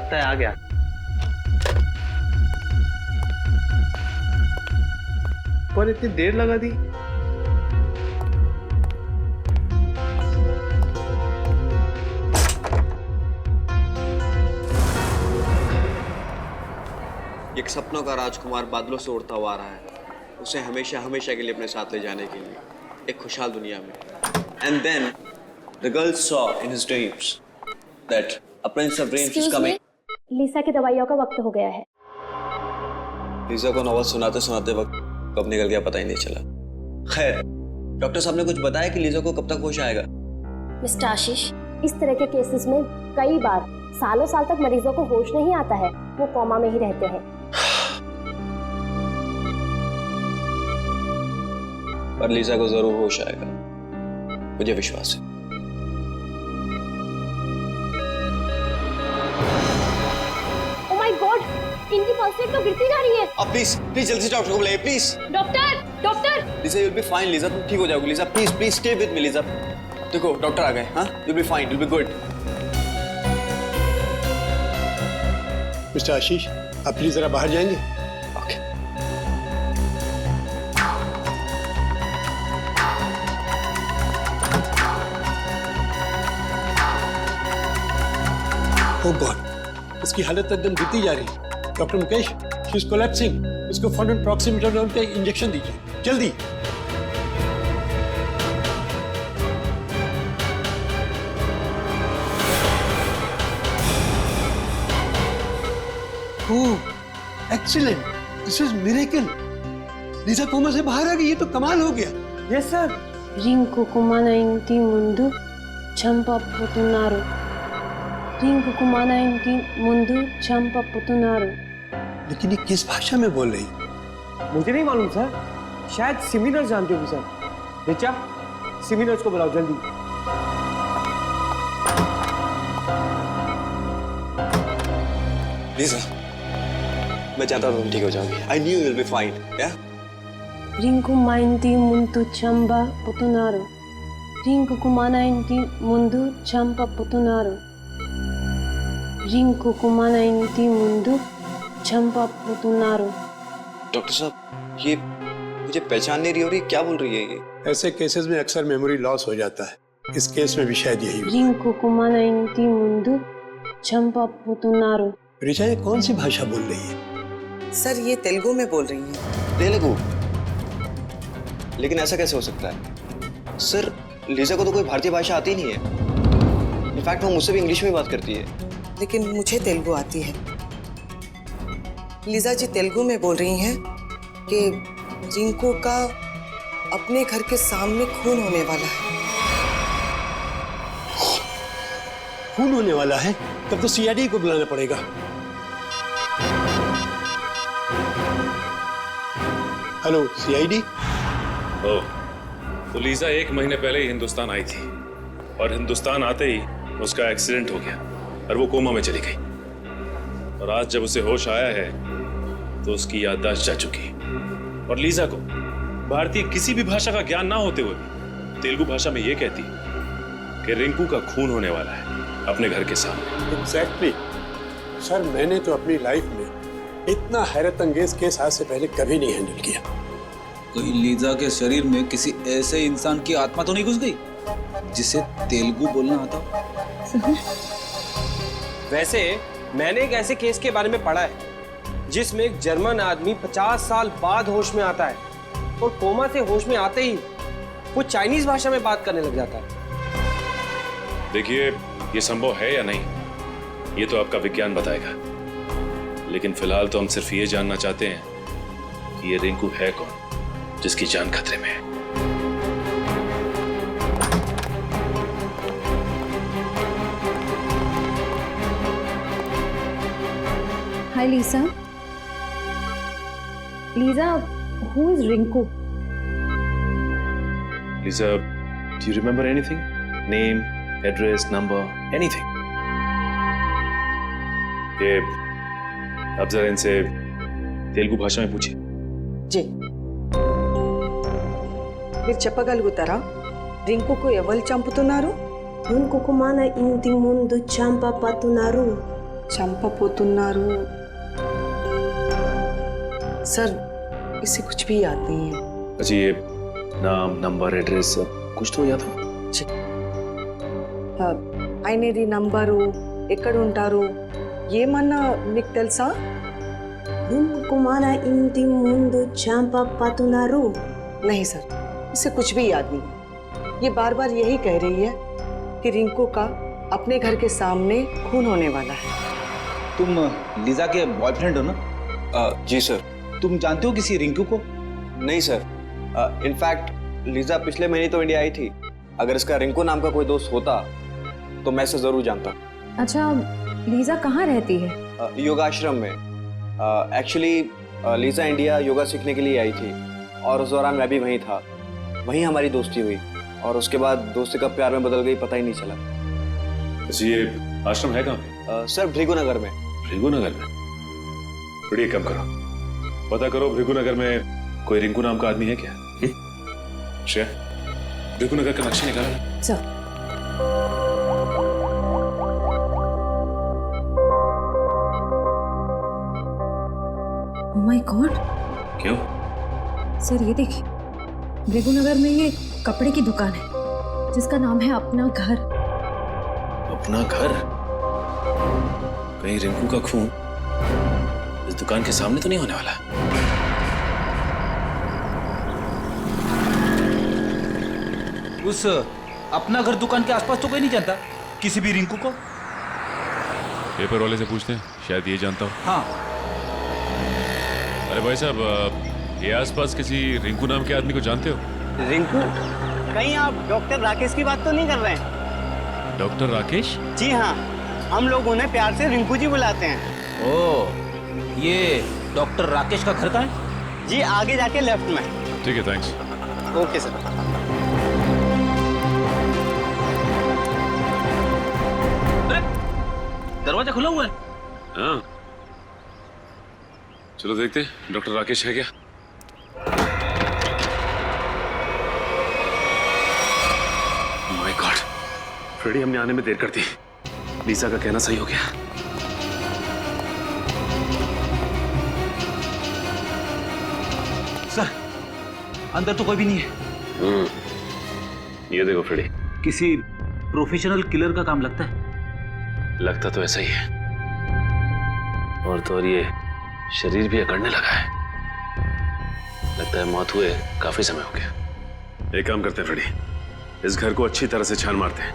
लगता है आ गया। पर इतनी देर लगा दी। एक सपनों का राजकुमार बादलों से उड़ता हुआ आ रहा है, उसे हमेशा हमेशा के लिए अपने साथ ले जाने के लिए एक खुशहाल दुनिया में। And then the girl saw in his dreams that a prince of dreams is coming. Lisa की दवाइयों का वक्त हो गया है। लीसा को नॉवल सुनाते सुनाते वक्त कब निकल गया पता ही नहीं चला। खैर, डॉक्टर साहब ने कुछ बताया कि लीसा को कब तक होश आएगा? मिस्टर आशीष, इस तरह के केसेस में कई बार सालों साल तक मरीजों को होश नहीं आता है, वो कोमा में ही रहते हैं। पर लीसा को जरूर होश आएगा, मुझे विश्वास है। ओह माय गॉड, इनकी पल्स रेट तो गिरती जा रही है। अब प्लीज प्लीज जल्दी से डॉक्टर को बुलाइए please. Doctor, doctor. Lisa you will be fine. Lisa तुम ठीक हो जाओगी। Lisa please please stay with me. Lisa देखो डॉक्टर आ गए। हाँ, you will be fine, you will be good. Mister Ashish, आप प्लीज जरा बाहर जाएंगे? ओके। ओह गॉड, इसकी हालत एकदम गिरती जा रही है। Doctor Mukesh, she is collapsing. इसको फॉरन प्रॉक्सिमिटोलोन का इंजेक्शन दीजिए जल्दी। Oh excellent, this is miracle. Lisa coma से बाहर आ गई, ये तो कमाल हो गया। Yes sir. రింకుకు మన ఇంటి ముందు చంపబోతున్నారు. రింకుకు మన ఇంటి ముందు చంపబోతున్నారు. लेकिन ये किस भाषा में बोल रही? मुझे नहीं मालूम सर, शायद सिमी नर्स जानती होगी सर। रिचा, सिमी नर्स को बुलाओ जल्दी। लीसा, मैं चाहता था तुम ठीक हो जाओगी। I knew you will be fine. या రింకు మా ఇంటి ముందు చంపబోతున్నారు. రింకుకు మన ఇంటి ముందు చంపబోతున్నారు. రింకుకు మన ఇంటి ముందు చంపబోతున్నారు. डॉक्टर साहब, ये मुझे पहचान नहीं रही हो रही, क्या बोल रही है ये? ऐसे केसेस में अक्सर मेमोरी लॉस हो जाता है। इस केस में भी शायद यही हुआ। రింకుకు మన ఇంటి ముందు చంపబోతున్నారు. रिचा, ये कौन सी भाषा बोल रही है? सर ये तेलुगु में बोल रही हैं। तेलुगु? लेकिन ऐसा कैसे हो सकता है? सर, लीजा को तो कोई भारतीय भाषा आती नहीं है। इनफैक्ट वो मुझसे भी इंग्लिश में बात करती है। लेकिन मुझे तेलुगु आती है। लीजा जी तेलुगु में बोल रही हैं कि रिंकू का अपने घर के सामने खून होने वाला है। खून होने वाला है? तब तो सीआईडी को बुलाना पड़ेगा। Hello CID. ओह, तो लीजा 1 महीने पहले ही हिंदुस्तान आई थी और हिंदुस्तान आते ही उसका एक्सीडेंट हो गया और वो कोमा में चली गई। और आज जब उसे होश आया है तो उसकी याददाश्त जा चुकी है। और लीजा को भारतीय किसी भी भाषा का ज्ञान ना होते हुए भी तेलुगु भाषा में ये कहती है कि रिंकू का खून होने वाला है अपने घर के सामने। एग्जैक्टली सर, मैंने तो अपनी लाइफ में इतना हैरत अंगेज केस आज से पहले कभी नहीं हैंडल किया। तो लीजा के शरीर में किसी ऐसे इंसान की आत्मा तो नहीं घुस गई जिसे तेलुगु बोलना आता हो? वैसे मैंने एक ऐसे केस के बारे में पढ़ा है जिसमें एक जर्मन आदमी 50 साल बाद होश में आता है और कोमा से होश में आते ही वो चाइनीज भाषा में बात करने लग जाता है। देखिए, ये संभव है या नहीं ये तो आपका विज्ञान बताएगा, लेकिन फिलहाल तो हम सिर्फ ये जानना चाहते हैं कि ये रिंकू है कौन जिसकी जान खतरे में है। Hi Lisa. Lisa, who is Rinku? Lisa, do you remember anything? Name, address, number, anything? ये अब जरा इनसे तेलुगु भाषा में पूछिए। जी మీరు చెప్పగలుగుతారా రింకుకు ఎవరు చంపుతున్నారు? రింకుకు మన ఇంటి ముందు చంపబోతున్నారు. चंपापुतुनारू। सर इसे कुछ भी याद नहीं है। अच्छा, ये नाम, नंबर, एड्रेस कुछ तो याद हो? ఆయనది నంబరు, ఎక్కడ ఉంటారు, ఏమన్నా మీకు తెలుసా? రింకుమాల ఇంటి ముందు చంపబోతున్నారు. नहीं सर, इसे कुछ भी याद नहीं। ये बार बार यही कह रही है कि रिंकू का अपने घर के सामने खून होने वाला है। तुम लीजा के बॉयफ्रेंड हो ना? जी सर। तुम जानते हो किसी रिंकू को? नहीं सर, इनफैक्ट लीजा पिछले महीने तो इंडिया आई थी। अगर इसका रिंकू नाम का कोई दोस्त होता तो मैं इसे जरूर जानता। अच्छा, लीजा कहाँ रहती है? योगाश्रम में। एक्चुअली लीजा इंडिया योगा सीखने के लिए आई थी और उस दौरान मैं भी वहीं था। वहीं हमारी दोस्ती हुई और उसके बाद दोस्ती कब प्यार में बदल गई पता ही नहीं चला। अच्छा, ये आश्रम है कहाँ पे? सर भृगुनगर में। भृगुनगर में? बड़ी कम करो, पता करो भृगुनगर में कोई रिंकू नाम का आदमी है क्या? श्रेया, भृगुनगर का नक्शा निकालो। सर। माय गॉड, क्यों? सर ये देखिए, भृगुनगर में ये कपड़े की दुकान है जिसका नाम है अपना घर। अपना घर? कहीं रिंकू का खून इस दुकान के सामने तो नहीं होने वाला? उस अपना घर दुकान के आसपास तो कोई नहीं जानता किसी भी रिंकू को? पेपर वाले से पूछते हैं, शायद ये जानता हो। हाँ। अरे भाई साहब, ये आसपास किसी रिंकू नाम के आदमी को जानते हो? रिंकू? कहीं आप डॉक्टर राकेश की बात तो नहीं कर रहे हैं? डॉक्टर राकेश? जी हाँ, हम लोग उन्हें प्यार से रिंकू जी बुलाते हैं। ओ, ये डॉक्टर राकेश का घर कहाँ है? जी आगे जाके लेफ्ट में। ठीक है, थैंक्स। Okay sir. दरवाजा खुला हुआ है। हाँ, चलो देखते हैं डॉक्टर राकेश है क्या। माय गॉड, फ्रेडी, हमने आने में देर कर दी। लीजा का कहना सही हो गया। सर, अंदर तो कोई भी नहीं है। ये देखो फ्रेडी, किसी प्रोफेशनल किलर का काम लगता है। लगता तो ऐसा ही है, और तो और ये शरीर भी अकड़ने लगा है। लगता है मौत हुए काफी समय हो गया। एक काम करते हैं फ्रेडी, इस घर को अच्छी तरह से छान मारते हैं।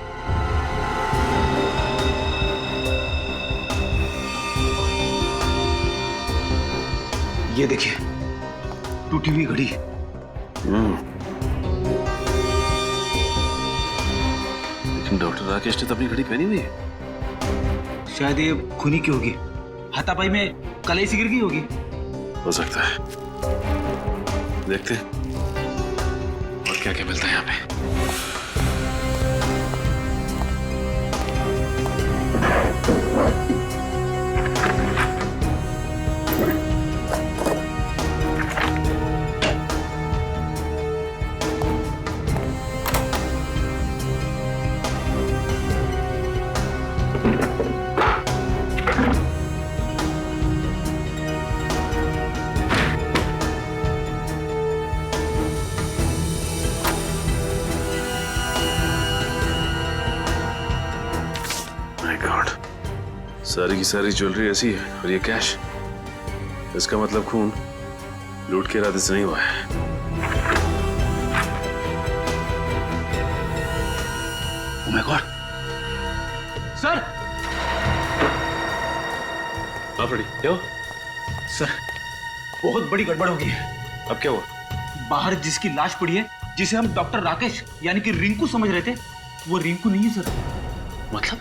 ये देखिए, टूटी हुई घड़ी। लेकिन डॉक्टर राकेश ने तो अपनी घड़ी पहनी हुई है। शायद ये खूनी की होगी, हाथापाई में कलाई सी गिर गई होगी। हो सकता है, देखते हैं और क्या क्या मिलता है यहाँ पे। सारी की सारी ज्वेलरी ऐसी है और ये कैश। इसका मतलब खून लूट के इरादे से नहीं हुआ है। Oh my God! सर! हाँ फ्रेडी, क्या हुआ? सर, बहुत बड़ी गड़बड़ हो गई है। अब क्या हुआ? बाहर जिसकी लाश पड़ी है, जिसे हम डॉक्टर राकेश यानी कि रिंकू समझ रहे थे, वो रिंकू नहीं है सर। मतलब?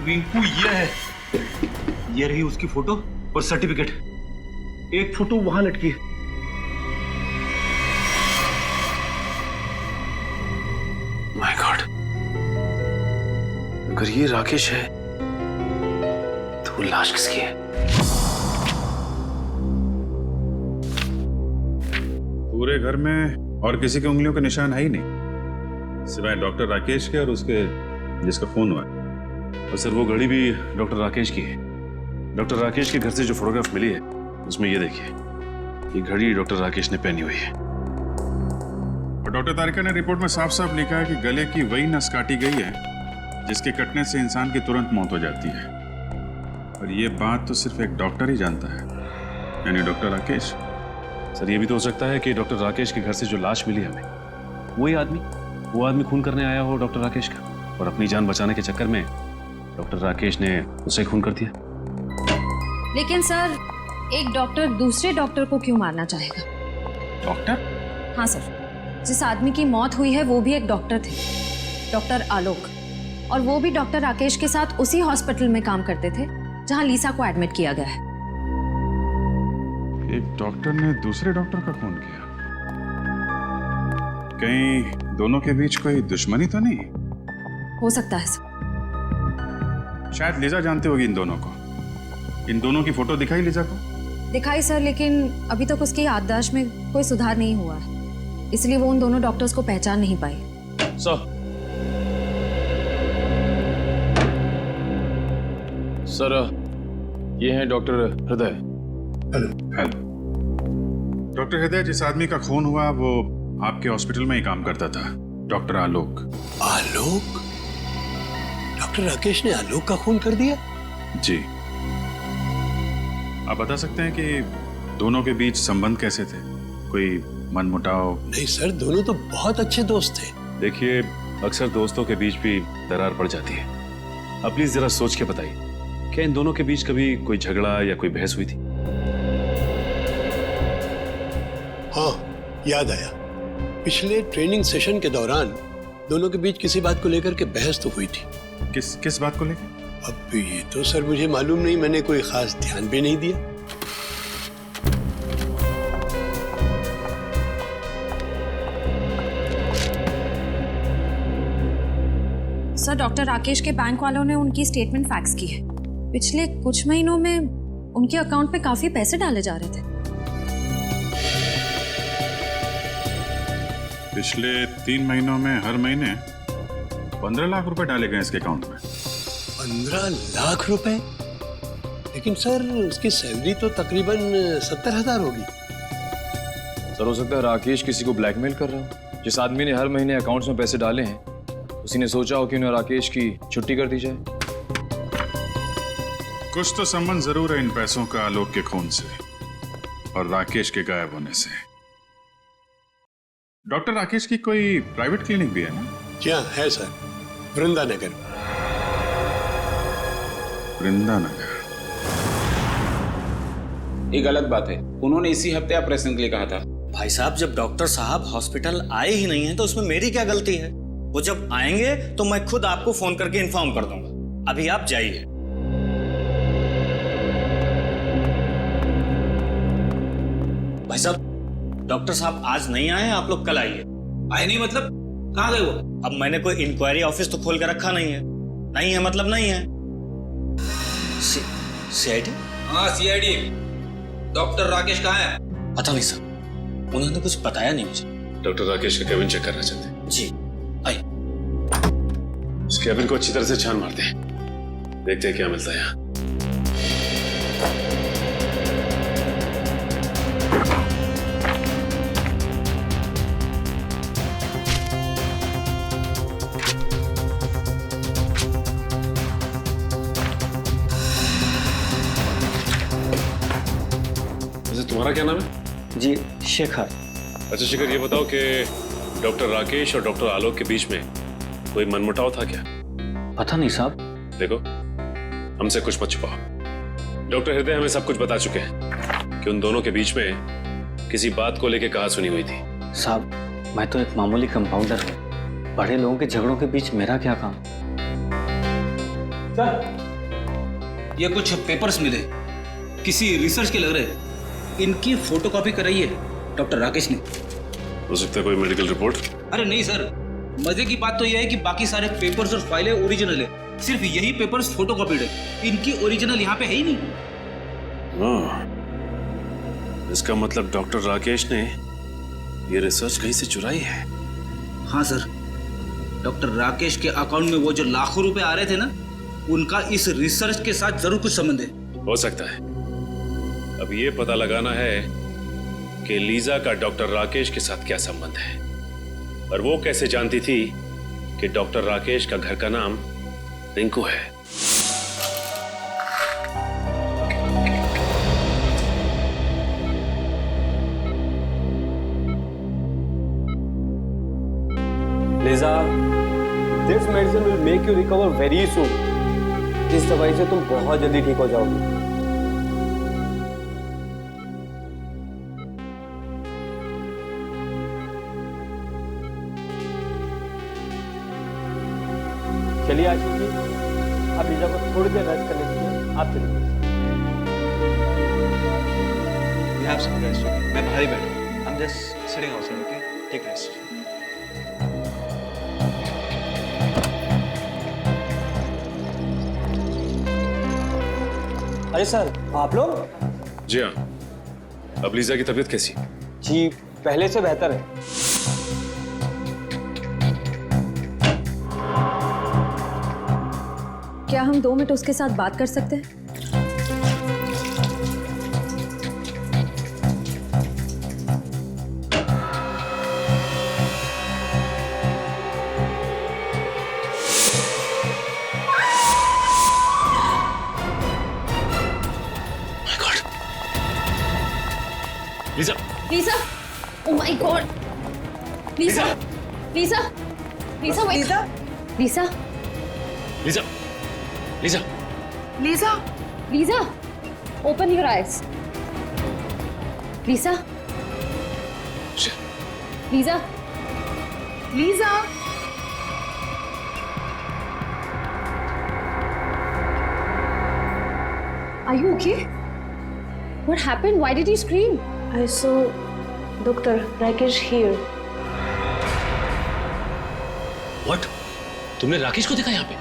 रिंकू ये है। ये रही उसकी फोटो और सर्टिफिकेट। एक फोटो वहां लटकी है। माय गॉड, अगर ये राकेश है तो वो लाश किसकी है? पूरे घर में और किसी के उंगलियों के निशान है ही नहीं, सिवाय डॉक्टर राकेश के और उसके जिसका फोन हुआ। और सर, वो घड़ी भी डॉक्टर राकेश की है। डॉक्टर राकेश के घर से जो फोटोग्राफ मिली है उसमें ये देखिए, ये घड़ी डॉक्टर राकेश ने पहनी हुई है। और डॉक्टर तारिका ने रिपोर्ट में साफ साफ लिखा है कि गले की वही नस काटी गई है जिसके कटने से इंसान की तुरंत मौत हो जाती है। और ये बात तो सिर्फ एक डॉक्टर ही जानता है, यानी डॉक्टर राकेश। सर ये भी तो हो सकता है कि डॉक्टर राकेश के घर से जो लाश मिली हमें, वो आदमी खून करने आया हो डॉक्टर राकेश का, और अपनी जान बचाने के चक्कर में डॉक्टर राकेश ने उसे खून कर दिया। लेकिन सर, एक डॉक्टर दूसरे डॉक्टर को क्यों मारना चाहेगा? डॉक्टर? हाँ सर, जिस आदमी की मौत हुई है वो भी एक डॉक्टर थे, डॉक्टर आलोक, और वो भी डॉक्टर राकेश के साथ उसी हॉस्पिटल में काम करते थे जहां लीसा को एडमिट किया गया है। एक डॉक्टर ने दूसरे डॉक्टर का खून किया? कहीं दोनों के बीच कोई दुश्मनी तो नहीं? हो सकता है सर। शायद लीजा जानती होगी इन दोनों को। इन दोनों की फोटो दिखाई लीजा को? दिखाई सर, लेकिन अभी तक उसकी याददाश्त में कोई सुधार नहीं हुआ है, इसलिए वो उन दोनों डॉक्टर्स को पहचान नहीं पाई। सर, ये हैं डॉक्टर हृदय। हेलो। डॉक्टर हृदय, जिस आदमी का खून हुआ वो आपके हॉस्पिटल में ही काम करता था, डॉक्टर आलोक। आलोक? डॉक्टर राकेश ने आलोक का खून कर दिया? जी। आप बता सकते हैं कि दोनों के बीच संबंध कैसे थे? कोई मनमुटाव? नहीं सर, दोनों तो बहुत अच्छे दोस्त थे। देखिए, अक्सर दोस्तों के बीच भी दरार पड़ जाती है। आप प्लीज जरा सोच के बताइए, क्या इन दोनों के बीच कभी कोई झगड़ा या कोई बहस हुई थी? हाँ, याद आया। पिछले ट्रेनिंग सेशन के दौरान दोनों के बीच किसी बात को लेकर के बहस तो हुई थी। किस बात को लेकर? अब ये तो सर मुझे मालूम नहीं, मैंने कोई खास ध्यान भी नहीं दिया। सर, डॉक्टर राकेश के बैंक वालों ने उनकी स्टेटमेंट फैक्स की है। पिछले कुछ महीनों में उनके अकाउंट पे काफी पैसे डाले जा रहे थे। पिछले 3 महीनों में हर महीने 15 लाख रुपए डाले गए इसके अकाउंट में। 15 लाख रुपए? लेकिन सर, उसकी सैलरी तो तकरीबन 70,000 होगी। सर, हो सकता है राकेश किसी को ब्लैकमेल कर रहा हो। जिस आदमी ने हर महीने अकाउंट्स में पैसे डाले हैं, उसी ने सोचा हो कि उन्हें राकेश की छुट्टी कर दी जाए। कुछ तो संबंध जरूर है इन पैसों का आलोक के खून से और राकेश के गायब होने से। डॉक्टर राकेश की कोई प्राइवेट क्लिनिक भी है ना? जी हाँ, है सर, वृंदानगर। वृंदानगर? ये गलत बात है। उन्होंने इसी हफ्ते ऑपरेशन के लिए कहा था। भाई साहब, जब डॉक्टर साहब हॉस्पिटल आए ही नहीं है तो उसमें मेरी क्या गलती है? वो जब आएंगे तो मैं खुद आपको फोन करके इन्फॉर्म कर दूंगा। अभी आप जाइए। भाई साहब, डॉक्टर साहब आज नहीं आए, आप लोग कल आइए। आए नहीं मतलब? कहाँ गए वो? अब मैंने कोई इंक्वायरी ऑफिस तो खोल के रखा नहीं है। नहीं है मतलब नहीं है। सीआईडी? हाँ, सीआईडी। डॉक्टर राकेश कहाँ है? पता नहीं सर, उन्होंने कुछ बताया नहीं मुझे। डॉक्टर राकेश का केबिन चेक करना चाहते हैं? जी, आइए। इस केबिन को अच्छी तरह से छान मारते हैं, देखते हैं क्या मिलता है यहाँ। तुम्हारा क्या नाम है? जी, शेखर। अच्छा शेखर, ये बताओ कि डॉक्टर राकेश और डॉक्टर आलोक के बीच में कोई मनमुटाव था क्या? पता नहीं साहब। देखो, हमसे कुछ मत छुपाओ। डॉक्टर हृदय हमें सब कुछ बता चुके हैं कि उन दोनों के बीच में किसी बात को लेकर कहा सुनी हुई थी। साहब, मैं तो एक मामूली कंपाउंडर हूँ। बड़े लोगों के झगड़ों के बीच मेरा क्या काम? सर, ये कुछ पेपर्स मिले, किसी रिसर्च के लग रहे। इनकी फोटोकॉपी कराई है डॉक्टर राकेश ने। हो सकता है कोई मेडिकल रिपोर्ट? अरे नहीं सर, मजे की बात तो यह है कि बाकी सारे पेपर्स और फाइलें ओरिजिनल है, सिर्फ यही पेपर्स फोटोकॉपीड है। इनकी ओरिजिनल यहाँ पे है ही नहीं। हाँ, इसका मतलब डॉक्टर राकेश ने ये रिसर्च कहीं से चुराई है। हाँ सर, डॉक्टर राकेश के अकाउंट में वो जो लाखों रुपए आ रहे थे ना, उनका इस रिसर्च के साथ जरूर कुछ संबंध है। हो सकता है। अब ये पता लगाना है कि लीजा का डॉक्टर राकेश के साथ क्या संबंध है और वो कैसे जानती थी कि डॉक्टर राकेश का घर का नाम रिंकू है। Lisa, this medicine will make you recover very soon. इस दवाई से तुम बहुत जल्दी ठीक हो जाओगी। चलिए आशीष जी, अब लिजा को थोड़ी देर रेस्ट करने दीजिए। आप चलिए। You have some rest, okay? मैं बाहर ही बैठा हूँ। I'm just sitting outside, okay? Take rest. अरे सर, आप लोग? जी हाँ। अब लीजा की तबीयत कैसी? जी, पहले से बेहतर है। क्या हम 2 मिनट उसके साथ बात कर सकते हैं? Lisa! Lisa! Oh my God! Lisa! Lisa! Lisa! wake up! Lisa! Lisa! Lisa! Lisa! Lisa! Open your eyes. Lisa! Lisa! Lisa! Are you okay? What happened? Why did you scream? I saw Dr. Rakesh here. What? तुमने राकेश को देखा यहाँ पे?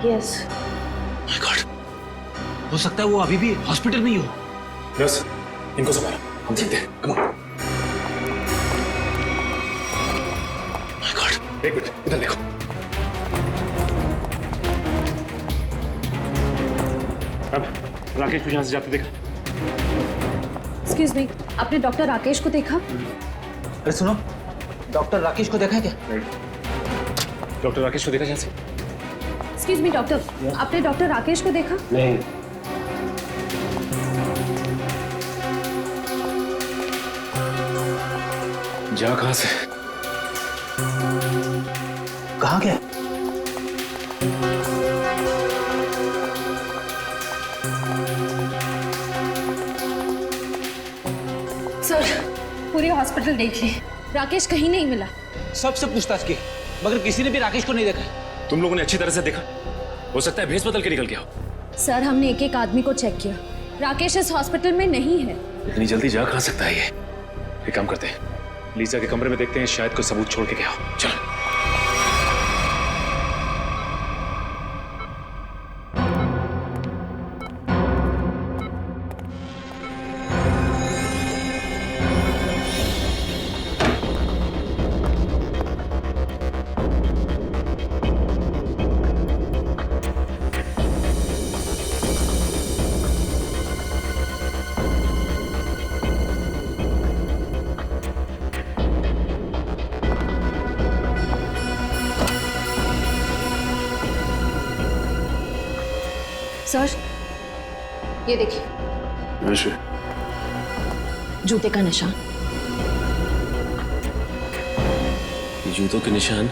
Yes. My God. हो सकता है वो अभी भी हॉस्पिटल में ही हो। नर्स, इनको संभालो, हम देखते हैं। Come on. My God. एक मिनट, इधर देखो। अब राकेश को यहाँ से जाते देखा? Excuse me, आपने डॉक्टर राकेश को देखा? अरे सुनो, डॉक्टर राकेश को देखा है क्या? डॉक्टर राकेश को देखा यहाँ से? Excuse me, डॉक्टर, आपने डॉक्टर राकेश को देखा? नहीं। जा कहाँ से? कहाँ गया? सर, पूरी हॉस्पिटल देख ली, राकेश कहीं नहीं मिला। सबसे पूछताछ की, मगर किसी ने भी राकेश को नहीं देखा है। तुम लोगों ने अच्छी तरह से देखा? हो सकता है भेस बदल के निकल गया हो। सर, हमने एक एक आदमी को चेक किया, राकेश इस हॉस्पिटल में नहीं है। इतनी जल्दी जा कहाँ सकता है ये? एक काम करते हैं, लीजा के कमरे में देखते हैं, शायद कोई सबूत छोड़ के गया हो। चलो। सर, ये देखिए, जूते का निशान। जूतों के निशान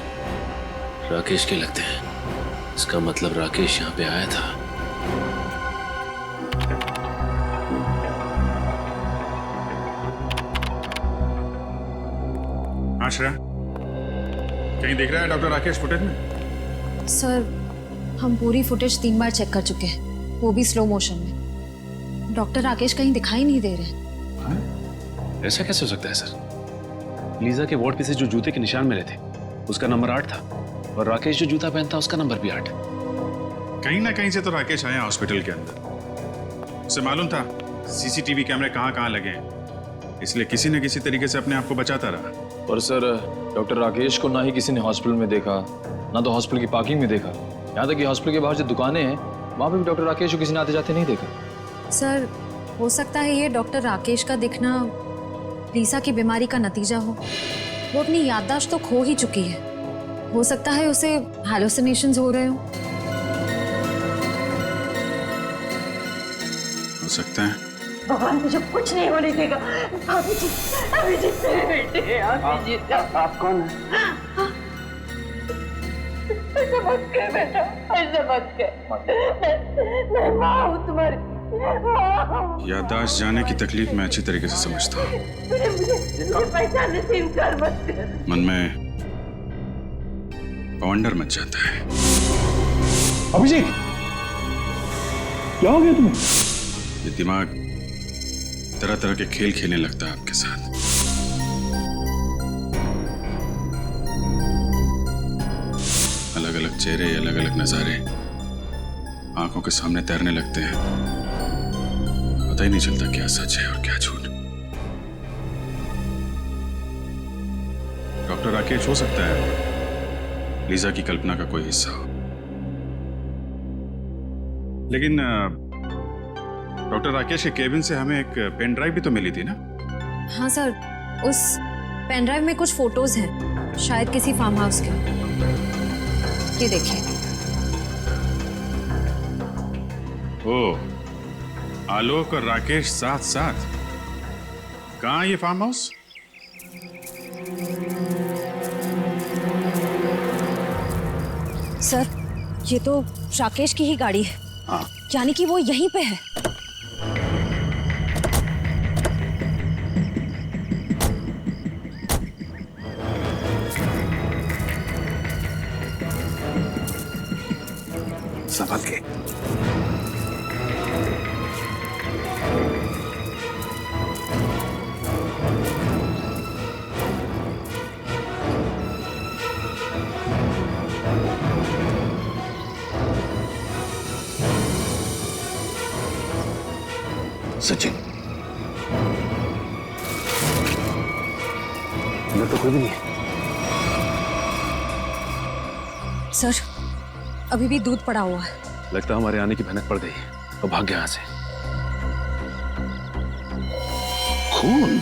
राकेश के लगते हैं। इसका मतलब राकेश यहाँ पे आया था। हाँ श्रेया, कहीं देख रहा है डॉक्टर राकेश फुटेज में? सर, हम पूरी फुटेज 3 बार चेक कर चुके हैं, वो भी स्लो मोशन में। डॉक्टर राकेश कहीं दिखाई नहीं दे रहे। ऐसा कैसे हो सकता है सर? लीजा के वार्ड पे से जो जूते के निशान मिले थे, उसका नंबर 8 था, और राकेश जो जूता पहनता उसका नंबर भी 8। कहीं ना कहीं से तो राकेश आया हॉस्पिटल के अंदर। उसे मालूम था सीसीटीवी कैमरे कहाँ कहाँ लगे हैं, इसलिए किसी न किसी तरीके से अपने आप को बचाता रहा। और सर, डॉक्टर राकेश को ना ही किसी ने हॉस्पिटल में देखा, ना तो हॉस्पिटल की पार्किंग में देखा। यहाँ तक कि हॉस्पिटल के बाहर जो दुकानें हैं, वहाँ पे भी डॉक्टर राकेश को किसी ने आते जाते नहीं देखा। सर, हो सकता है ये डॉक्टर राकेश का दिखना लीसा की बीमारी का नतीजा हो। वो अपनी याददाश्त तो खो ही चुकी है। हो सकता है उसे हैलुसिनेशंस हो रहे हो। हो सकता है। भगवान मुझे कुछ नहीं होने देगा। अभिजीत, अभिजीत मेरे बेटे, अभिजीत। आप कौन है? ऐसा मत कर बेटा, ऐसा मत कर। मैं माँ हूँ तुम्हारी, माँ हूँ। याददाश्त जाने की तकलीफ मैं अच्छी तरीके से समझता हूँ। मुझे पहचानने से इनकार मत कर। मन में वंडर मच जाता है। अभिजीत, क्या हो गया तुम्हें? ये दिमाग तरह तरह के खेल खेलने लगता है आपके साथ। अलग अलग चेहरे, अलग अलग नजारे आंखों के सामने तैरने लगते हैं। पता ही नहीं चलता क्या सच है और क्या झूठ। डॉक्टर राकेश हो सकता है लीजा की कल्पना का कोई हिस्सा हो, लेकिन डॉक्टर राकेश के केबिन से हमें एक पेन ड्राइव भी तो मिली थी ना? हाँ सर, उस पेन ड्राइव में कुछ फोटोज हैं, शायद किसी फार्म हाउस के। ये देखिए। ओह, आलोक और राकेश साथ साथ। कहाँ ये फार्म हाउस? सर, ये तो राकेश की ही गाड़ी है। हाँ। यानी कि वो यहीं पे है। संभाल के। सचिन, अंदर तो कोई भी नहीं है। सर, अभी भी दूध पड़ा हुआ है। लगता है हमारे आने की भनक पड़ गई और भाग गया यहाँ से। खून?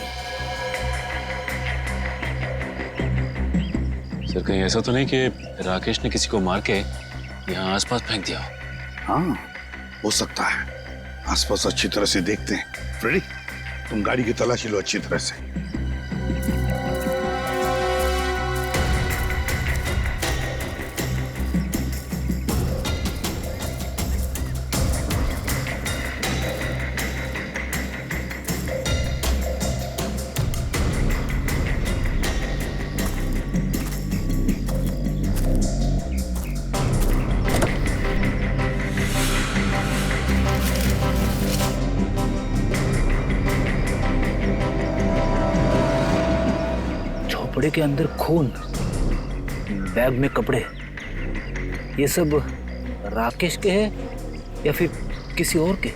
सर, कहीं ऐसा तो नहीं कि राकेश ने किसी को मार के यहाँ आसपास फेंक दिया हो? हाँ, हो सकता है। आसपास अच्छी तरह से देखते हैं। फ्रेडी, तुम गाड़ी की तलाशी लो अच्छी तरह से। झोपड़े के अंदर खून, बैग में कपड़े, ये सब राकेश के हैं या फिर किसी और के?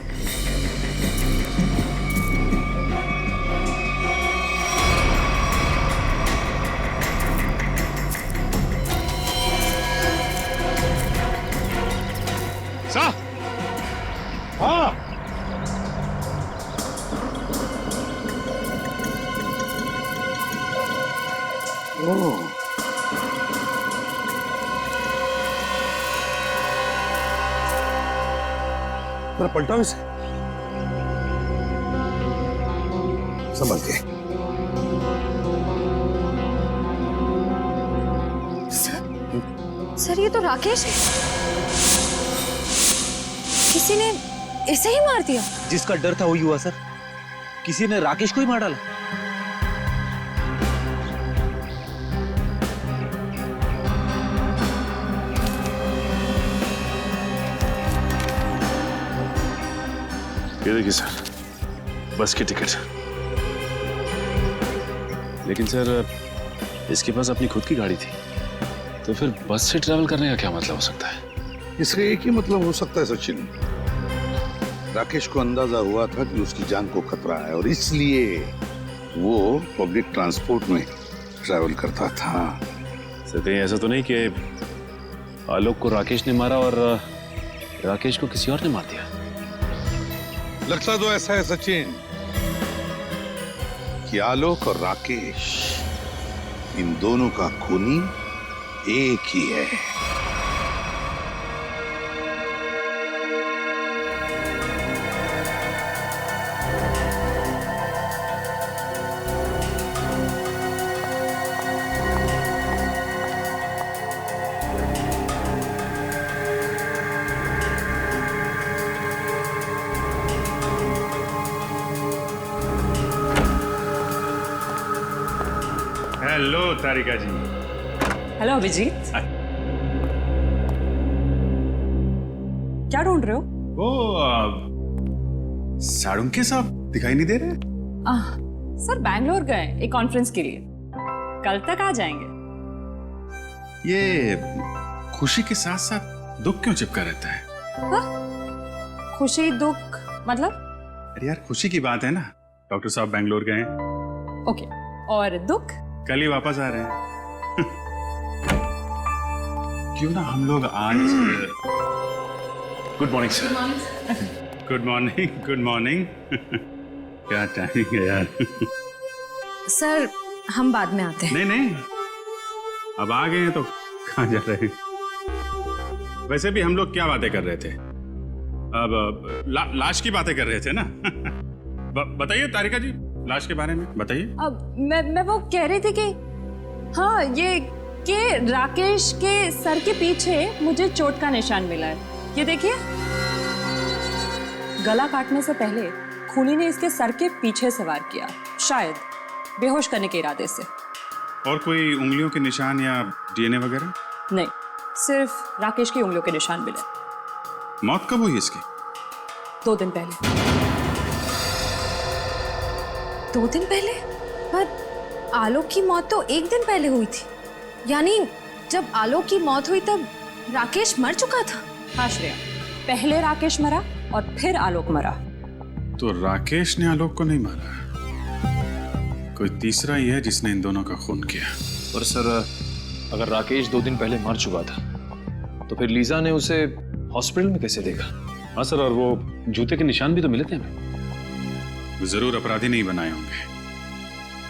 सा? हाँ। पलटाओ इसे। संभल के। सर, ये तो राकेश है। किसी ने इसे ही मार दिया। जिसका डर था वही हुआ सर। किसी ने राकेश को ही मार डाला। ये देखिए सर, बस की टिकट। लेकिन सर, इसके पास अपनी खुद की गाड़ी थी, तो फिर बस से ट्रैवल करने का क्या मतलब हो सकता है? इसका एक ही मतलब हो सकता है सचिन। राकेश को अंदाजा हुआ था कि उसकी जान को खतरा है और इसलिए वो पब्लिक ट्रांसपोर्ट में ट्रैवल करता था। सर, कहीं ऐसा तो नहीं कि आलोक को राकेश ने मारा और राकेश को किसी और ने मार दिया? लगता तो ऐसा है सचिन कि आलोक और राकेश इन दोनों का खूनी एक ही है। हेलो तारिका जी। हेलो अभिजीत। क्या ढूंढ रहे हो? वो साड़ुंके साहब दिखाई नहीं दे रहे? सर बैंगलोर गए एक कॉन्फ्रेंस के लिए, कल तक आ जाएंगे। ये खुशी के साथ साथ दुख क्यों चिपका रहता है? हाँ? खुशी दुख मतलब? अरे यार खुशी की बात है ना, डॉक्टर साहब बैंगलोर गए। ओके, और दुख? कल ही वापस आ रहे हैं। क्यों ना हम लोग आज। Good morning sir. Good morning. Good morning. क्या टाइमिंग है यार। सर हम बाद में आते हैं। नहीं नहीं, अब आ गए हैं तो कहाँ जा रहे हैं? वैसे भी हम लोग क्या बातें कर रहे थे? अब लाश की बातें कर रहे थे ना। बताइए तारिका जी, लाश के बारे में बताइए। अब मैं वो कह रही थी कि हाँ, ये कि राकेश के सर के पीछे मुझे चोट का निशान मिला है। ये देखिए, गला काटने से पहले खूनी ने इसके सर के पीछे से वार किया, शायद बेहोश करने के इरादे से। और कोई उंगलियों के निशान या डीएनए वगैरह? नहीं, सिर्फ राकेश की उंगलियों के निशान मिले। मौत कब हुई इसकी? 2 दिन पहले। 2 दिन पहले? पर आलोक की मौत तो 1 दिन पहले हुई थी। यानी जब आलोक की मौत हुई तब राकेश मर चुका था। हाँ श्रेया, पहले राकेश मरा और फिर आलोक मरा। तो राकेश ने आलोक को नहीं मारा, कोई तीसरा ही है जिसने इन दोनों का खून किया। पर सर, अगर राकेश 2 दिन पहले मर चुका था तो फिर लीजा ने उसे हॉस्पिटल में कैसे देखा? हाँ सर, और वो जूते के निशान भी तो मिले थे हमें। वो जरूर अपराधी नहीं बनाए होंगे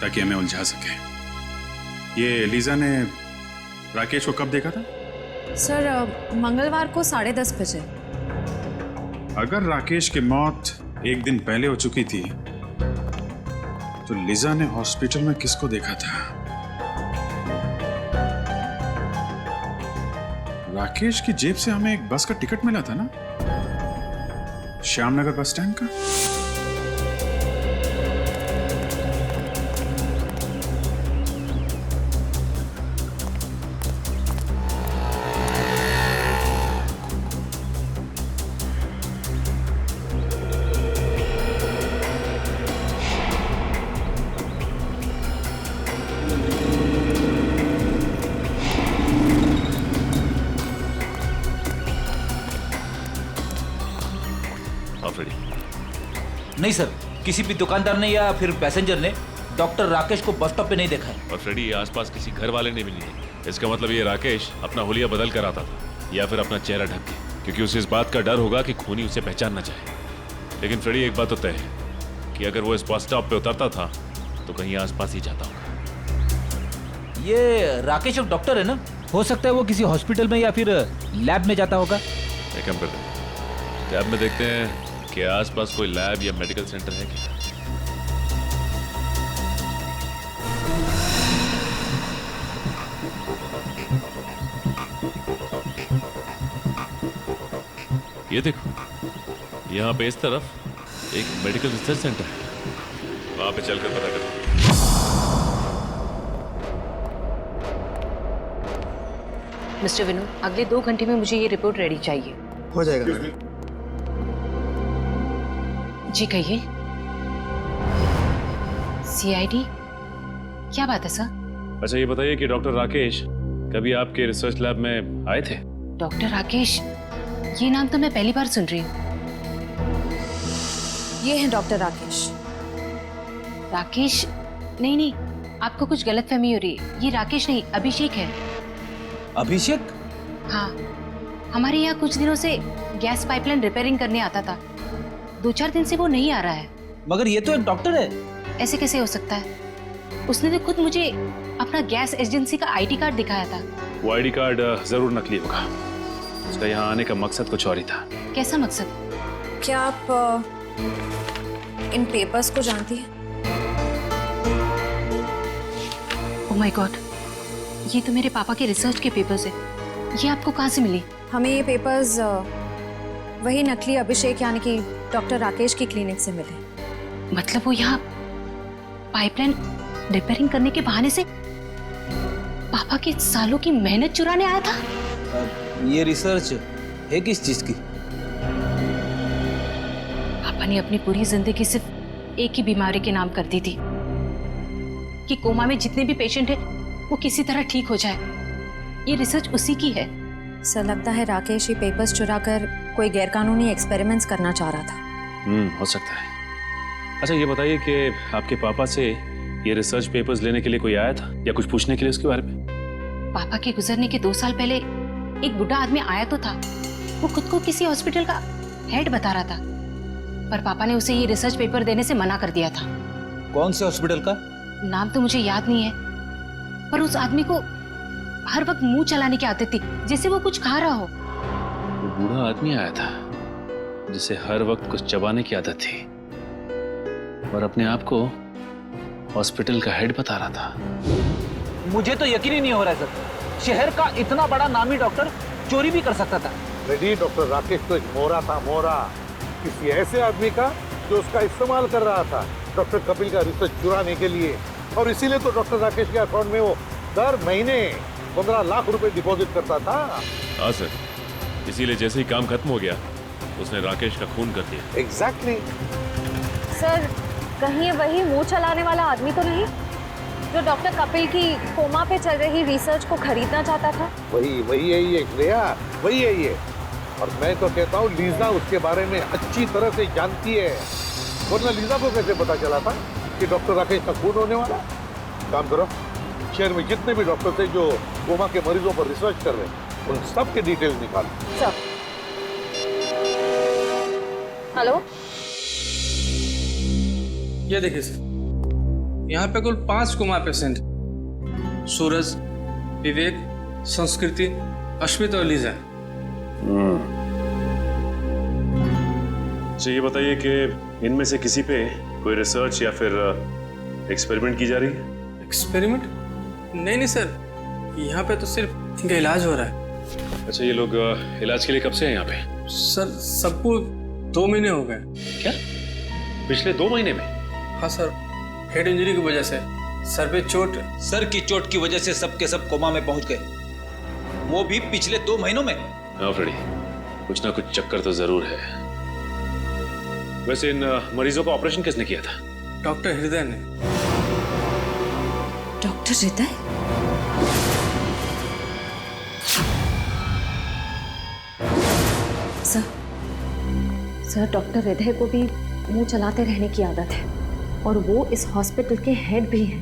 ताकि हमें उलझा सके। ये लीजा ने राकेश को कब देखा था? सर मंगलवार को 10:30 बजे। अगर राकेश की मौत 1 दिन पहले हो चुकी थी तो लीजा ने हॉस्पिटल में किसको देखा था? राकेश की जेब से हमें एक बस का टिकट मिला था ना, श्यामनगर बस स्टैंड का। नहीं सर, किसी भी दुकानदार ने या फिर पैसेंजर ने डॉक्टर राकेश को बस स्टॉप पे नहीं देखा है। और फ्रेडी, ये आसपास किसी घर वाले ने भी नहीं। इसका मतलब ये राकेश अपना हुलिया बदल कर आता था या फिर अपना चेहरा ढक के, क्योंकि उसे इस बात का डर होगा कि खूनी उसे पहचान ना जाए। लेकिन फ्रेडी, एक बात तो तय है कि अगर वो इस बस स्टॉप पे उतरता था तो कहीं आसपास ही जाता होगा। ये राकेश एक डॉक्टर है ना, हो सकता है वो किसी हॉस्पिटल में या फिर लैब में जाता होगा। एक काम करते हैं, लैब में देखते हैं कि आसपास कोई लैब या मेडिकल सेंटर है क्या। ये देखो, यहाँ पे इस तरफ एक मेडिकल रिसर्च सेंटर है, वहां पे चलकर पता करते हैं। मिस्टर विनोद, अगले 2 घंटे में मुझे ये रिपोर्ट रेडी चाहिए। हो जाएगा। जी कहिए। सीआईडी? क्या बात है सर? अच्छा ये बताइए कि डॉक्टर राकेश कभी आपके रिसर्च लैब में आए थे? डॉक्टर राकेश, ये नाम तो मैं पहली बार सुन रही हूँ। ये है डॉक्टर राकेश। राकेश? नहीं नहीं, आपको कुछ गलतफहमी हो रही है। ये राकेश नहीं, अभिषेक है। अभिषेक? हाँ, हमारे यहाँ कुछ दिनों से गैस पाइपलाइन रिपेयरिंग करने आता था। 2-4 दिन से वो नहीं आ रहा है। मगर ये तो एक डॉक्टर है। ऐसे कैसे हो सकता है? उसने तो खुद मुझे अपना गैस एजेंसी का आईडी कार्ड दिखाया था। वो आईडी कार्ड जरूर नकली होगा। उसका यहाँ आने का मकसद कुछ और ही था। कैसा मकसद? क्या आप इन पेपर्स को जानती हैं? ओह माय गॉड, ये तो मेरे पापा के रिसर्च के पेपर्स है। ये आपको कहाँ से मिली? हमें ये पेपर्स वही नकली अभिषेक यानी कि डॉक्टर राकेश की क्लिनिक से मिले। मतलब वो यहाँ पाइपलाइन रिपेयरिंग करने के बहाने से पापा के सालों की मेहनत चुराने आया था? ये रिसर्च है किस चीज की? पापा ने अपनी पूरी जिंदगी सिर्फ एक ही बीमारी के नाम कर दी थी कि कोमा में जितने भी पेशेंट हैं वो किसी तरह ठीक हो जाए। ये रिसर्च उसी की है। सर लगता है राकेश ये पेपर्स चुराकर कोई गैरकानूनी एक्सपेरिमेंट्स करना चाह रहा था। हो सकता है। अच्छा ये बताइए कि आपके पापा से ये रिसर्च पेपर्स लेने के लिए कोई आया था या कुछ पूछने के लिए उसके बारे में? पापा के गुजरने के 2 साल पहले एक बुढ़ा आदमी आया तो था। वो खुद को किसी हॉस्पिटल का हेड बता रहा था, पर पापा ने उसे ये रिसर्च पेपर देने से मना कर दिया था। कौन से हॉस्पिटल का? नाम तो मुझे याद नहीं है, पर उस आदमी को हर वक्त मुंह चलाने की आदत थी, जैसे वो कुछ खा रहा हो। वो बूढ़ा आदमी आया था जिसे हर वक्त कुछ चबाने की आदत थी और अपने आप को हॉस्पिटल का हेड बता रहा था। मुझे तो यकीन ही नहीं हो रहा है सर। शहर का इतना बड़ा नामी डॉक्टर चोरी भी कर सकता था। रेडी डॉक्टर राकेश तो एक मोहरा था, मोहरा किसी ऐसे आदमी का जो उसका इस्तेमाल कर रहा था डॉक्टर कपिल का रिसर्च चुराने के लिए। और इसीलिए तो डॉक्टर राकेश के अकाउंट में वो दर महीने 15 लाख रुपए डिपॉजिट करता था। हाँ सर, इसीलिए जैसे ही काम खत्म हो गया उसने राकेश का खून कर दिया। एग्जैक्टली। सर कहीं ये वही मुंह चलाने वाला आदमी तो नहीं जो डॉक्टर कपिल की कोमा पे चल रही रिसर्च को खरीदना चाहता था? वही है ये श्रेया, वही है ये। और मैं तो कहता हूँ लीजा उसके बारे में अच्छी तरह से जानती है, वरना लीजा को कैसे पता चला था कि डॉक्टर राकेश का खून होने वाला? काम करो, शहर में जितने भी डॉक्टर थे जो कोमा के मरीजों पर रिसर्च कर रहे हैं उन सब के डिटेल्स निकालो। सर हेलो, ये देखिए सर, यहाँ पे कुल 5 कोमा पेशेंट, सूरज, विवेक, संस्कृति, अश्मित और लीजा। अच्छा ये बताइए कि इनमें से किसी पे कोई रिसर्च या फिर एक्सपेरिमेंट की जा रही है? एक्सपेरिमेंट? नहीं सर, यहाँ पे तो सिर्फ इनका इलाज हो रहा है। अच्छा ये लोग इलाज के लिए कब से हैं यहाँ पे? सर सबको 2 महीने हो गए। क्या? पिछले 2 महीने में? हाँ सर, हेड इंजरी की वजह से सर पे चोट। सर की चोट की वजह से सब के सब कोमा में पहुंच गए, वो भी पिछले 2 महीनों में। हाँ फ्रेडी, कुछ ना कुछ चक्कर तो जरूर है। वैसे इन मरीजों का ऑपरेशन किसने किया था? डॉक्टर हृदय ने। डॉक्टर हृदय? सर डॉक्टर हृदय को भी मुंह चलाते रहने की आदत है और वो इस हॉस्पिटल के हेड भी हैं।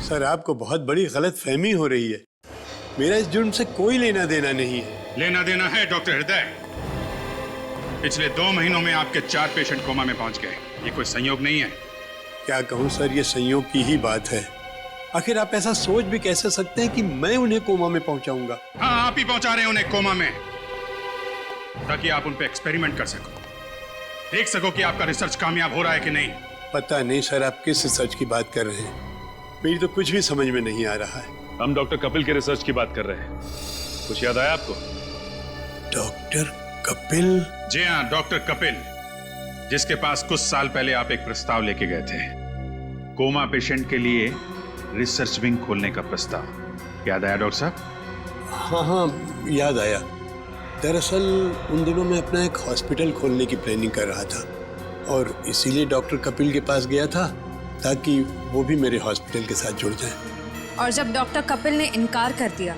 सर आपको बहुत बड़ी गलत फहमी हो रही है। मेरा इस जुर्म से कोई लेना देना नहीं है। लेना देना है डॉक्टर हृदय। पिछले 2 महीनों में आपके 4 पेशेंट कोमा में पहुंच गए। ये कोई संयोग नहीं है। क्या कहूँ सर, ये संयोग की ही बात है। आखिर आप ऐसा सोच भी कैसे सकते हैं कि मैं उन्हें कोमा में पहुंचाऊंगा? हाँ, आप ही पहुंचा रहे हैं उन्हें कोमा में, ताकि आप उन पे एक्सपेरिमेंट कर सको, देख सको कि आपका रिसर्च कामयाब हो रहा है कि नहीं। पता नहीं सर आप किस रिसर्च की बात कर रहे हैं, मेरी तो कुछ भी समझ में नहीं आ रहा है। हम डॉक्टर कपिल के रिसर्च की बात कर रहे हैं। कुछ याद आया आपको? डॉक्टर कपिल? जी हाँ, डॉक्टर कपिल, जिसके पास कुछ साल पहले आप एक प्रस्ताव लेके गए थे, कोमा पेशेंट के लिए रिसर्च विंग खोलने का प्रस्ताव। याद आया डॉक्टर साहब? हाँ याद आया। दरअसल उन दिनों मैं अपना एक हॉस्पिटल खोलने की प्लानिंग कर रहा था और इसीलिए डॉक्टर कपिल के पास गया था ताकि वो भी मेरे हॉस्पिटल के साथ जुड़ जाए। और जब डॉक्टर कपिल ने इनकार कर दिया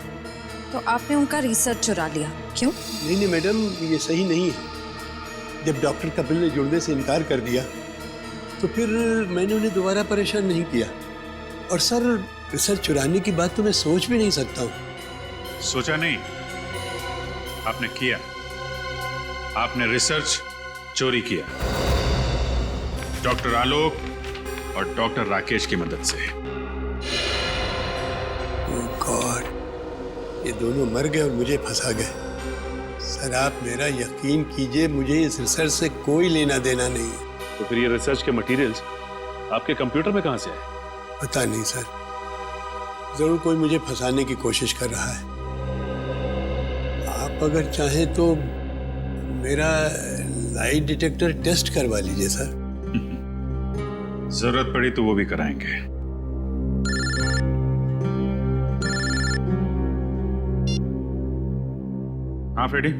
तो आपने उनका रिसर्च चुरा लिया, क्यों? नहीं मैडम, ये सही नहीं है। जब डॉक्टर कपिल ने जुड़ने से इनकार कर दिया तो फिर मैंने उन्हें दोबारा परेशान नहीं किया। और सर रिसर्च चुराने की बात तो मैं सोच भी नहीं सकता हूँ। सोचा नहीं, आपने किया। आपने रिसर्च चोरी किया डॉक्टर आलोक और डॉक्टर राकेश की मदद से। ओह गॉड, ये दोनों मर गए और मुझे फंसा गए। सर आप मेरा यकीन कीजिए, मुझे इस रिसर्च से कोई लेना देना नहीं है। तो फिर ये रिसर्च के मटेरियल्स आपके कंप्यूटर में कहां से आए? पता नहीं सर, जरूर कोई मुझे फंसाने की कोशिश कर रहा है। आप अगर चाहें तो मेरा लाइट डिटेक्टर टेस्ट करवा लीजिए सर। जरूरत पड़ी तो वो भी कराएंगे। हाँ फ्रेडी,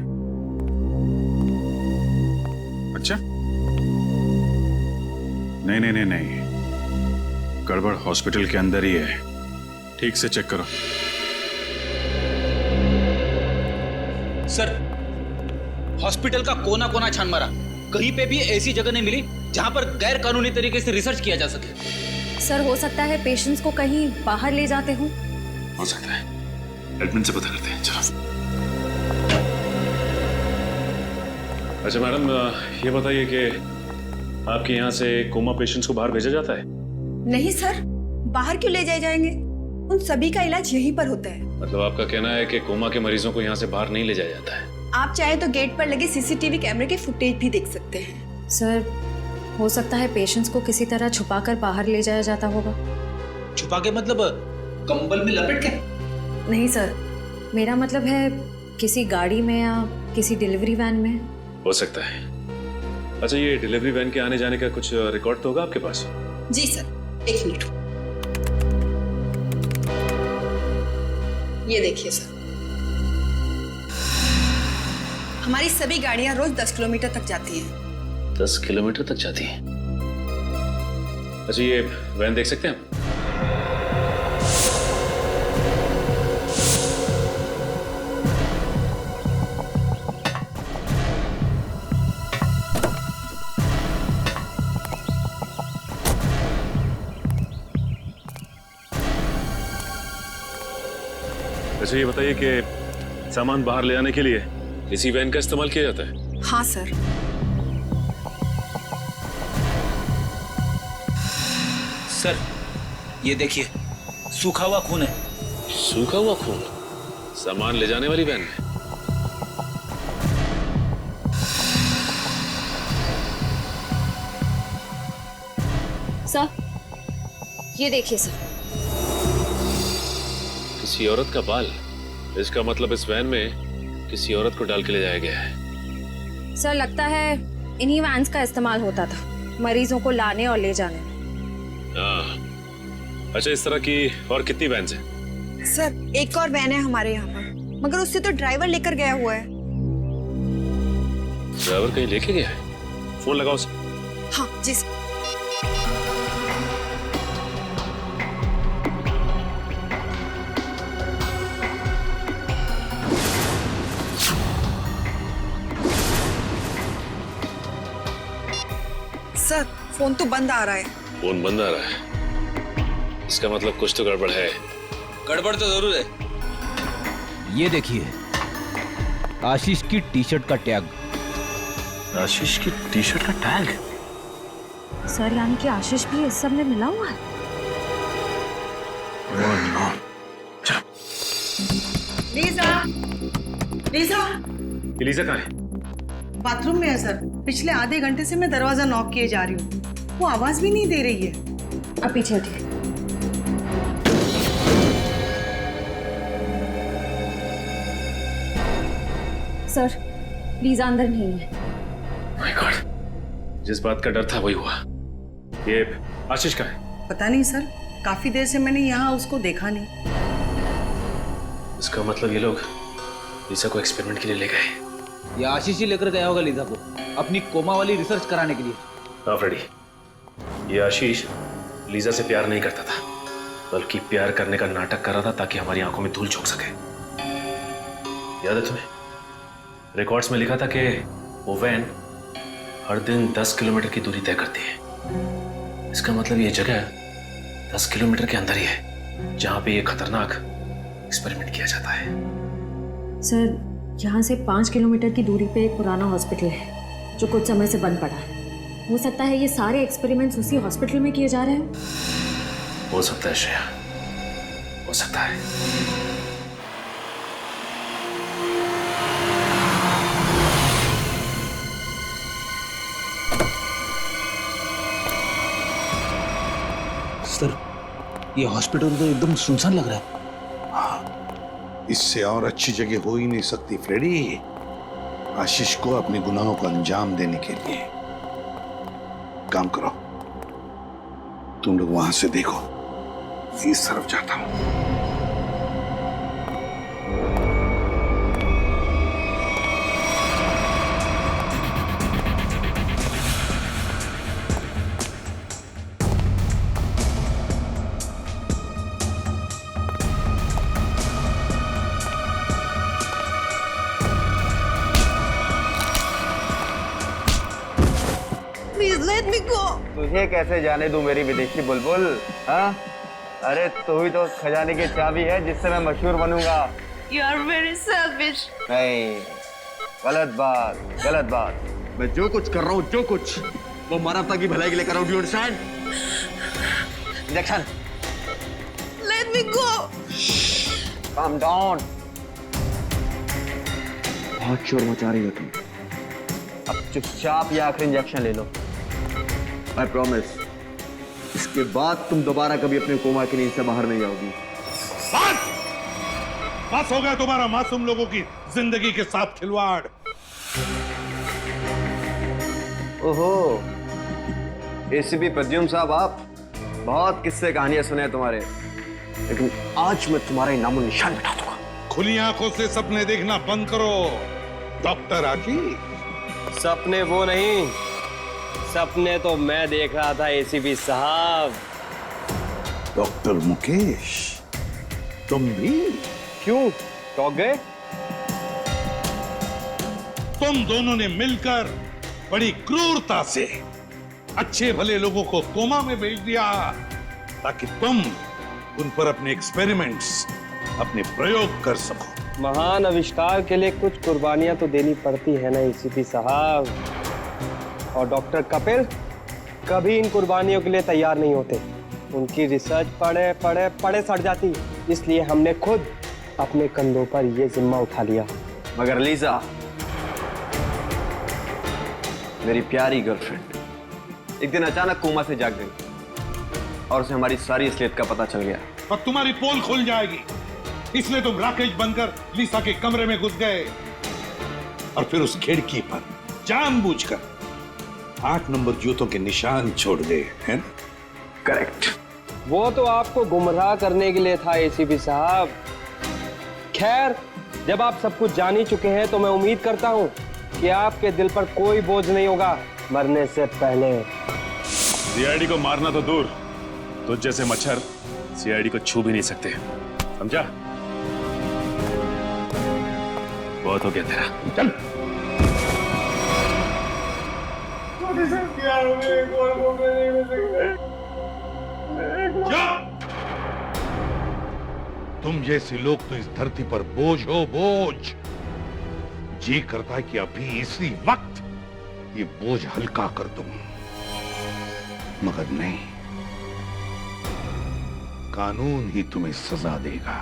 अच्छा नहीं नहीं नहीं नहीं, गड़बड़ हॉस्पिटल के अंदर ही है, ठीक से चेक करो। सर हॉस्पिटल का कोना कोना छान मारा, कहीं पे भी ऐसी जगह नहीं मिली जहां पर गैर कानूनी तरीके से रिसर्च किया जा सके। सर हो सकता है पेशेंट्स को कहीं बाहर ले जाते हो। हो सकता है, एडमिन से पता करते हैं। चलो। अच्छा मैडम, ये बताइए कि आपके यहाँ से कोमा पेशेंट्स को बाहर भेजा जाता है? नहीं सर, बाहर क्यों ले जाए जाएंगे? उन सभी का इलाज यहीं पर होता है। मतलब आपका कहना है कि कोमा के मरीजों को यहाँ से बाहर नहीं ले जाया जाता है? आप चाहे तो गेट पर लगे सीसीटीवी कैमरे के फुटेज भी देख सकते हैं। सर हो सकता है पेशेंट्स को किसी तरह छुपाकर बाहर ले जाया जाता होगा। छुपा के मतलब कंबल में लपेट के? नहीं सर, मेरा मतलब है किसी गाड़ी में या किसी डिलीवरी वैन में। हो सकता है। अच्छा, ये डिलीवरी वैन के आने जाने का कुछ रिकॉर्ड तो होगा आपके पास? जी सर, एक मिनट। ये देखिए सर, हमारी सभी गाड़ियां रोज 10 किलोमीटर तक जाती हैं। 10 किलोमीटर तक जाती हैं? अच्छा, ये वैन देख सकते हैं आप? अच्छा, ये बताइए कि सामान बाहर ले जाने के लिए इसी वैन का इस्तेमाल किया जाता है? हाँ सर। सर ये देखिए, सूखा हुआ खून है। सूखा हुआ खून सामान ले जाने वाली वैन में? सर ये देखिए सर, किसी औरत का बाल। इसका मतलब इस वैन में किसी औरत को डाल के ले जाया गया है। सर लगता है इन्हीं वैन्स का इस्तेमाल होता था मरीजों को लाने और ले जाने में। अच्छा, इस तरह की और कितनी वैन हैं? सर एक और वैन है हमारे यहाँ पर, मगर उससे तो ड्राइवर लेकर गया हुआ है। ड्राइवर कहीं लेके गया है? फोन लगाओ उसे। हाँ जी सर। सर फोन तो बंद आ रहा है। फोन बंद आ रहा है? इसका मतलब कुछ तो गड़बड़ है। गड़बड़ तो जरूर है। ये देखिए, आशीष की टी शर्ट का टैग। आशीष की टी शर्ट का टैग? सर यानी कि आशीष भी इस सब में मिला हुआ है? लीजा, लीजा, लीजा कहाँ है? बाथरूम में है सर। पिछले आधे घंटे से मैं दरवाजा नॉक किए जा रही हूँ, वो आवाज भी नहीं दे रही है। अब पीछे हटिए। सर लीजा अंदर नहीं है। माय गॉड, जिस बात का डर था वही हुआ। ये आशीष कहाँ है? पता नहीं सर, काफी देर से मैंने यहाँ उसको देखा नहीं। इसका मतलब ये लोग लीजा को एक्सपेरिमेंट के लिए ले गए। ये आशीष ही लेकर गया होगा लीजा को अपनी कोमा वाली रिसर्च कराने के लिए। हाँ फ्रेडी, ये आशीष लीजा से प्यार नहीं करता था, बल्कि प्यार करने का नाटक कर रहा था ताकि हमारी आंखों में धूल झोंक सके। याद है तुम्हें? रिकॉर्ड्स में लिखा था कि वो वैन हर दिन 10 किलोमीटर की दूरी तय करती है। इसका मतलब ये जगह 10 किलोमीटर के अंदर ही है जहां पे ये खतरनाक एक्सपेरिमेंट किया जाता है। सर यहाँ से 5 किलोमीटर की दूरी पे एक पुराना हॉस्पिटल है जो कुछ समय से बंद पड़ा है। हो सकता है ये सारे एक्सपेरिमेंट्स उसी हॉस्पिटल में किए जा रहे हैं। हो सकता है श्रेया, हो सकता है। सर, ये हॉस्पिटल तो एकदम सुनसान लग रहा है। हाँ, इससे और अच्छी जगह हो ही नहीं सकती फ्रेडी, आशीष को अपने गुनाहों को अंजाम देने के लिए। काम करो, तुम लोग वहां से देखो, इस तरफ जाता हूं। तुझे कैसे जाने दूं मेरी विदेशी बुलबुल? हाँ, अरे तू ही तो खजाने की चाबी है जिससे मैं मशहूर बनूंगा। You are very selfish. नहीं, गलत बात, गलत बात। मैं जो कुछ कर रहा हूँ, जो कुछ, वो मानवता की भलाई के लिए कर रहा हूँ। Do you understand? Injection. Let me go. Calm down. बहुत शोर मचा रही हो तुम। अब चुपचाप ये आखिरी इंजेक्शन ले लो। I promise, इसके बाद तुम दोबारा कभी अपने कोमा की नींद से बाहर नहीं आओगी। बस हो गया तुम्हारा मासूम लोगों की जिंदगी के साथ खिलवाड़। ओहो, एसीपी प्रद्युम्न साहब, आप बहुत किस्से कहानियां सुने हैं तुम्हारे, लेकिन आज मैं तुम्हारा नामो निशान मिटा दूंगा। खुली आंखों से सपने देखना बंद करो डॉक्टर आशीष। सपने वो नहीं, सपने तो मैं देख रहा था एसीपी साहब। डॉक्टर मुकेश, तुम भी? क्यों, टॉक गए? तुम दोनों ने मिलकर बड़ी क्रूरता से अच्छे भले लोगों को कोमा में भेज दिया ताकि तुम उन पर अपने एक्सपेरिमेंट्स, अपने प्रयोग कर सको। महान आविष्कार के लिए कुछ कुर्बानियां तो देनी पड़ती है ना एसीपी साहब, और डॉक्टर कपिल कभी इन कुर्बानियों के लिए तैयार नहीं होते। उनकी रिसर्च पढ़े पढ़े पढ़े सड़ जाती, इसलिए हमने खुद अपने कंधों पर यह जिम्मा उठा लिया। मगर लीजा, मेरी प्यारी गर्लफ्रेंड, एक दिन अचानक कोमा से जाग गई और उसे हमारी सारी असलियत का पता चल गया। और तुम्हारी पोल खुल जाएगी, इसलिए तुम राकेश बनकर लीसा के कमरे में घुस गए और फिर उस खिड़की पर जानबूझकर 8 नंबर जूतों के निशान छोड़ गए, हैं? करेक्ट। वो तो आपको गुमराह करने के लिए था एसीपी साहब। खैर, जब आप सब कुछ जान ही चुके हैं तो मैं उम्मीद करता हूं कि आपके दिल पर कोई बोझ नहीं होगा मरने से पहले। सीआईडी को मारना तो दूर, तो जैसे मच्छर सीआईडी को छू भी नहीं सकते, समझा? बहुत हो गया तेरा, चल। तुम जैसे लोग तो इस धरती पर बोझ हो, बोझ। जी करता है कि अभी इसी वक्त ये बोझ हल्का कर दूं, मगर नहीं, कानून ही तुम्हें सजा देगा।